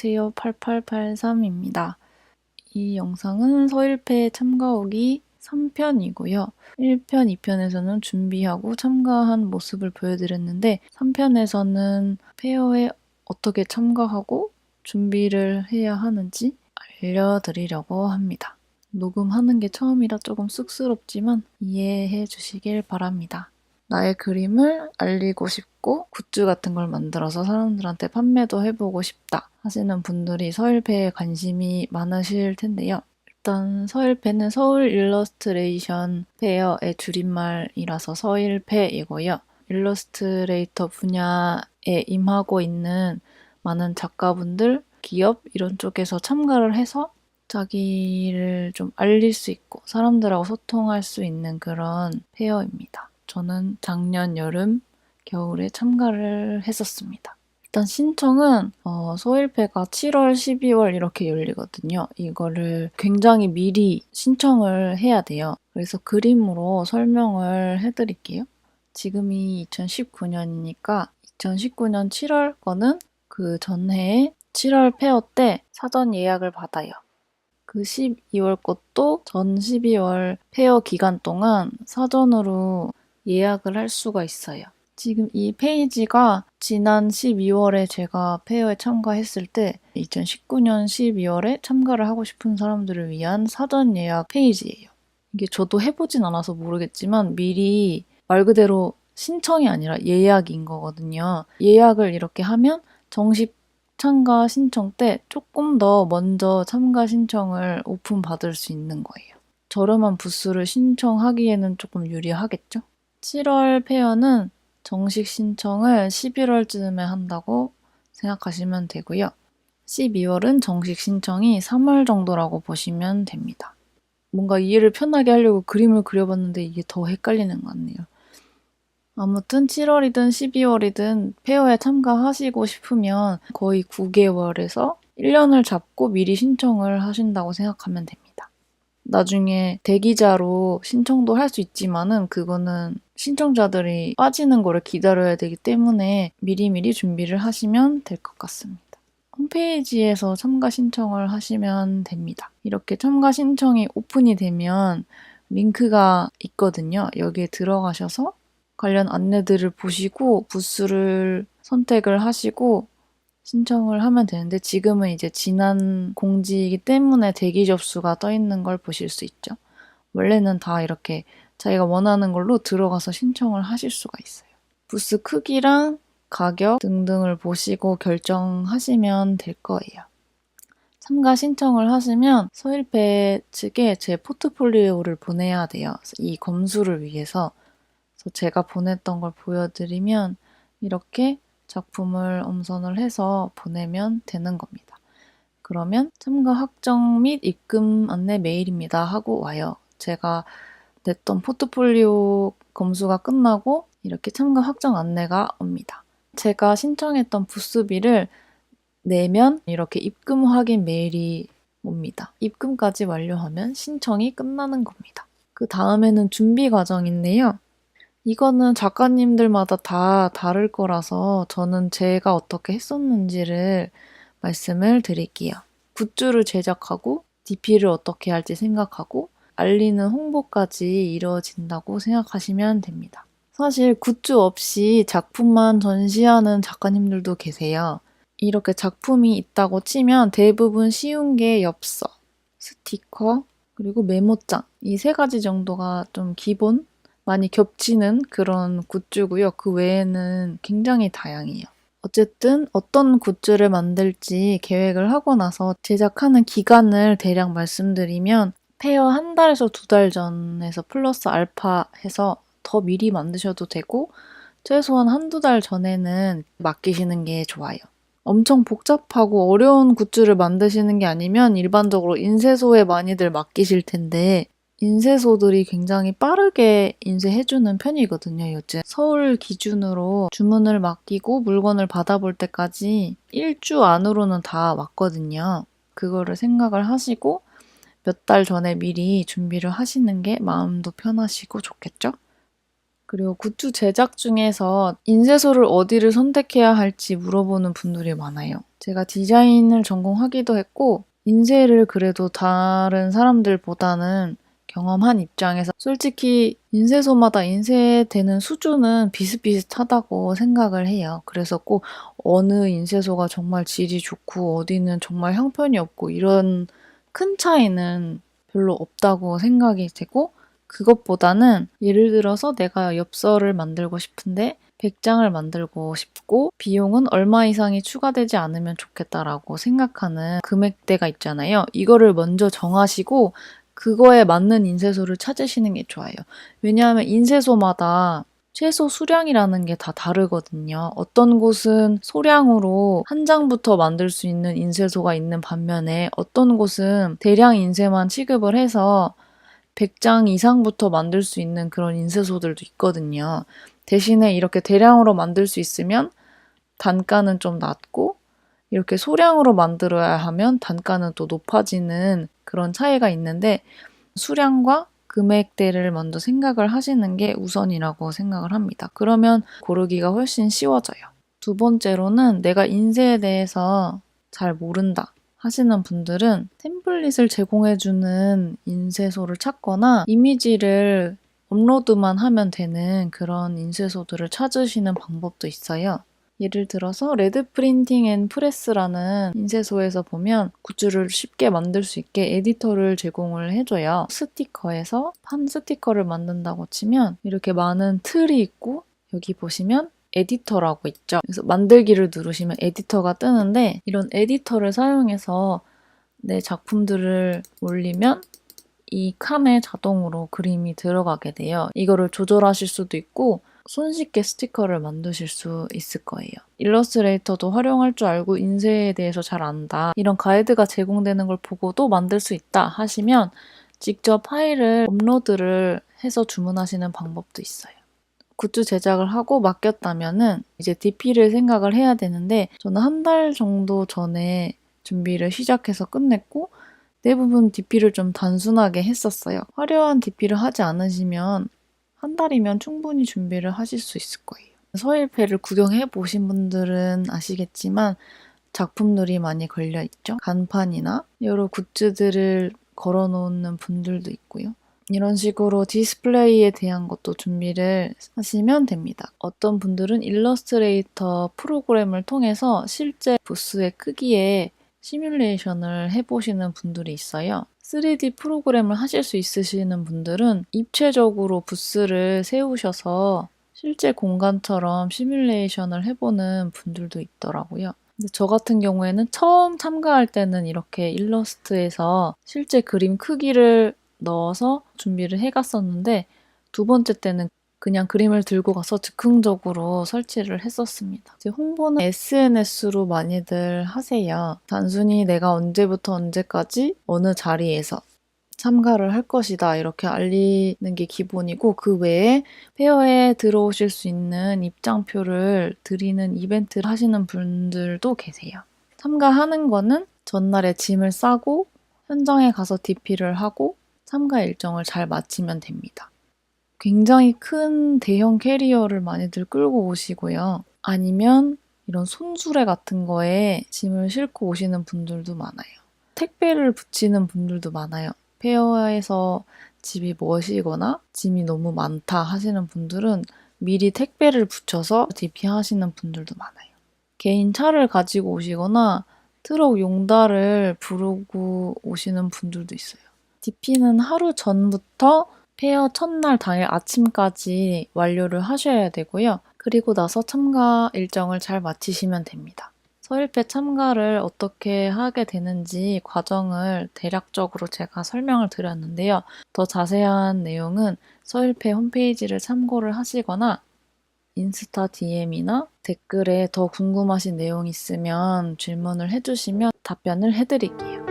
안녕하세요. 8883입니다. 이 영상은 서일패 참가 후기 3편이고요. 1편, 2편에서는 준비하고 참가한 모습을 보여드렸는데 3편에서는 페어에 어떻게 참가하고 준비를 해야 하는지 알려드리려고 합니다. 녹음하는 게 처음이라 조금 쑥스럽지만 이해해 주시길 바랍니다. 나의 그림을 알리고 싶고 굿즈 같은 걸 만들어서 사람들한테 판매도 해보고 싶다 하시는 분들이 서일패에 관심이 많으실 텐데요. 일단 서일패는 서울 일러스트레이션 페어의 줄임말이라서 서일패이고요. 일러스트레이터 분야에 임하고 있는 많은 작가분들, 기업 이런 쪽에서 참가를 해서 자기를 좀 알릴 수 있고 사람들하고 소통할 수 있는 그런 페어입니다. 저는 작년 여름, 겨울에 참가를 했었습니다. 일단 신청은 서일패가 7월, 12월 이렇게 열리거든요. 이거를 굉장히 미리 신청을 해야 돼요. 그래서 그림으로 설명을 해드릴게요. 지금이 2019년이니까 2019년 7월 거는 그 전해에 7월 페어 때 사전 예약을 받아요. 그 12월 것도 전 12월 페어 기간 동안 사전으로 예약을 할 수가 있어요. 지금 이 페이지가 지난 12월에 제가 페어에 참가했을 때 2019년 12월에 참가를 하고 싶은 사람들을 위한 사전 예약 페이지예요. 이게 저도 해보진 않아서 모르겠지만 미리 말 그대로 신청이 아니라 예약인 거거든요. 예약을 이렇게 하면 정식 참가 신청 때 조금 더 먼저 참가 신청을 오픈받을 수 있는 거예요. 저렴한 부스를 신청하기에는 조금 유리하겠죠? 7월 페어는 정식 신청을 11월쯤에 한다고 생각하시면 되고요. 12월은 정식 신청이 3월 정도라고 보시면 됩니다. 뭔가 이해를 편하게 하려고 그림을 그려봤는데 이게 더 헷갈리는 것 같네요. 아무튼 7월이든 12월이든 페어에 참가하시고 싶으면 거의 9개월에서 1년을 잡고 미리 신청을 하신다고 생각하면 됩니다. 나중에 대기자로 신청도 할 수 있지만은 그거는 신청자들이 빠지는 거를 기다려야 되기 때문에 미리미리 준비를 하시면 될 것 같습니다. 홈페이지에서 참가 신청을 하시면 됩니다. 이렇게 참가 신청이 오픈이 되면 링크가 있거든요. 여기에 들어가셔서 관련 안내들을 보시고 부스를 선택을 하시고 신청을 하면 되는데 지금은 이제 지난 공지이기 때문에 대기 접수가 떠 있는 걸 보실 수 있죠. 원래는 다 이렇게 자기가 원하는 걸로 들어가서 신청을 하실 수가 있어요. 부스 크기랑 가격 등등을 보시고 결정하시면 될 거예요. 참가 신청을 하시면 서일패 측에 제 포트폴리오를 보내야 돼요. 이 검수를 위해서. 그래서 제가 보냈던 걸 보여드리면 이렇게 작품을 엄선을 해서 보내면 되는 겁니다. 그러면 참가 확정 및 입금 안내 메일입니다 하고 와요. 제가 냈던 포트폴리오 검수가 끝나고 이렇게 참가 확정 안내가 옵니다. 제가 신청했던 부스비를 내면 이렇게 입금 확인 메일이 옵니다. 입금까지 완료하면 신청이 끝나는 겁니다. 그 다음에는 준비 과정인데요. 이거는 작가님들마다 다 다를 거라서 저는 제가 어떻게 했었는지를 말씀을 드릴게요. 굿즈를 제작하고 DP를 어떻게 할지 생각하고 알리는 홍보까지 이루어진다고 생각하시면 됩니다. 사실 굿즈 없이 작품만 전시하는 작가님들도 계세요. 이렇게 작품이 있다고 치면 대부분 쉬운 게 엽서, 스티커, 그리고 메모장 이 세 가지 정도가 좀 기본 많이 겹치는 그런 굿즈고요. 그 외에는 굉장히 다양해요. 어쨌든 어떤 굿즈를 만들지 계획을 하고 나서 제작하는 기간을 대략 말씀드리면 페어 한 달에서 2달 전에서 플러스 알파 해서 더 미리 만드셔도 되고 최소한 한두 달 전에는 맡기시는 게 좋아요. 엄청 복잡하고 어려운 굿즈를 만드시는 게 아니면 일반적으로 인쇄소에 많이들 맡기실 텐데 인쇄소들이 굉장히 빠르게 인쇄해주는 편이거든요, 요즘. 서울 기준으로 주문을 맡기고 물건을 받아볼 때까지 1주 안으로는 다 왔거든요. 그거를 생각을 하시고 몇 달 전에 미리 준비를 하시는 게 마음도 편하시고 좋겠죠? 그리고 굿즈 제작 중에서 인쇄소를 어디를 선택해야 할지 물어보는 분들이 많아요. 제가 디자인을 전공하기도 했고 인쇄를 그래도 다른 사람들보다는 경험한 입장에서 솔직히 인쇄소마다 인쇄되는 수준은 비슷비슷하다고 생각을 해요. 그래서 꼭 어느 인쇄소가 정말 질이 좋고 어디는 정말 형편이 없고 이런 큰 차이는 별로 없다고 생각이 되고 그것보다는 예를 들어서 내가 엽서를 만들고 싶은데 100장을 만들고 싶고 비용은 얼마 이상이 추가되지 않으면 좋겠다라고 생각하는 금액대가 있잖아요. 이거를 먼저 정하시고 그거에 맞는 인쇄소를 찾으시는 게 좋아요. 왜냐하면 인쇄소마다 최소 수량이라는 게 다 다르거든요. 어떤 곳은 소량으로 한 장부터 만들 수 있는 인쇄소가 있는 반면에 어떤 곳은 대량 인쇄만 취급을 해서 100장 이상부터 만들 수 있는 그런 인쇄소들도 있거든요. 대신에 이렇게 대량으로 만들 수 있으면 단가는 좀 낮고 이렇게 소량으로 만들어야 하면 단가는 또 높아지는 그런 차이가 있는데 수량과 금액대를 먼저 생각을 하시는 게 우선이라고 생각을 합니다. 그러면 고르기가 훨씬 쉬워져요. 두 번째로는 내가 인쇄에 대해서 잘 모른다 하시는 분들은 템플릿을 제공해주는 인쇄소를 찾거나 이미지를 업로드만 하면 되는 그런 인쇄소들을 찾으시는 방법도 있어요. 예를 들어서 레드 프린팅 앤 프레스라는 인쇄소에서 보면 굿즈를 쉽게 만들 수 있게 에디터를 제공을 해줘요. 스티커에서 한 스티커를 만든다고 치면 이렇게 많은 틀이 있고 여기 보시면 에디터라고 있죠. 그래서 만들기를 누르시면 에디터가 뜨는데 이런 에디터를 사용해서 내 작품들을 올리면 이 칸에 자동으로 그림이 들어가게 돼요. 이거를 조절하실 수도 있고 손쉽게 스티커를 만드실 수 있을 거예요. 일러스트레이터도 활용할 줄 알고 인쇄에 대해서 잘 안다. 이런 가이드가 제공되는 걸 보고도 만들 수 있다 하시면 직접 파일을 업로드를 해서 주문하시는 방법도 있어요. 굿즈 제작을 하고 맡겼다면은 이제 DP를 생각을 해야 되는데 저는 한 달 정도 전에 준비를 시작해서 끝냈고 대부분 DP를 좀 단순하게 했었어요. 화려한 DP를 하지 않으시면 한 달이면 충분히 준비를 하실 수 있을 거예요. 서일패를 구경해 보신 분들은 아시겠지만 작품들이 많이 걸려 있죠. 간판이나 여러 굿즈들을 걸어 놓는 분들도 있고요. 이런 식으로 디스플레이에 대한 것도 준비를 하시면 됩니다. 어떤 분들은 일러스트레이터 프로그램을 통해서 실제 부스의 크기에 시뮬레이션을 해보시는 분들이 있어요. 3D 프로그램을 하실 수 있으시는 분들은 입체적으로 부스를 세우셔서 실제 공간처럼 시뮬레이션을 해보는 분들도 있더라고요. 근데 저 같은 경우에는 처음 참가할 때는 이렇게 일러스트에서 실제 그림 크기를 넣어서 준비를 해갔었는데 두 번째 때는 그냥 그림을 들고 가서 즉흥적으로 설치를 했었습니다. 이제 홍보는 SNS로 많이들 하세요. 단순히 내가 언제부터 언제까지 어느 자리에서 참가를 할 것이다 이렇게 알리는 게 기본이고 그 외에 페어에 들어오실 수 있는 입장표를 드리는 이벤트를 하시는 분들도 계세요. 참가하는 거는 전날에 짐을 싸고 현장에 가서 DP를 하고 참가 일정을 잘 마치면 됩니다. 굉장히 큰 대형 캐리어를 많이들 끌고 오시고요. 아니면 이런 손수레 같은 거에 짐을 싣고 오시는 분들도 많아요. 택배를 붙이는 분들도 많아요. 페어에서 집이 멋이거나 짐이 너무 많다 하시는 분들은 미리 택배를 붙여서 DP 하시는 분들도 많아요. 개인 차를 가지고 오시거나 트럭 용달을 부르고 오시는 분들도 있어요. DP는 하루 전부터 페어 첫날 당일 아침까지 완료를 하셔야 되고요. 그리고 나서 참가 일정을 잘 마치시면 됩니다. 서일패 참가를 어떻게 하게 되는지 과정을 대략적으로 제가 설명을 드렸는데요. 더 자세한 내용은 서일패 홈페이지를 참고를 하시거나 인스타 DM이나 댓글에 더 궁금하신 내용 있으면 질문을 해주시면 답변을 해드릴게요.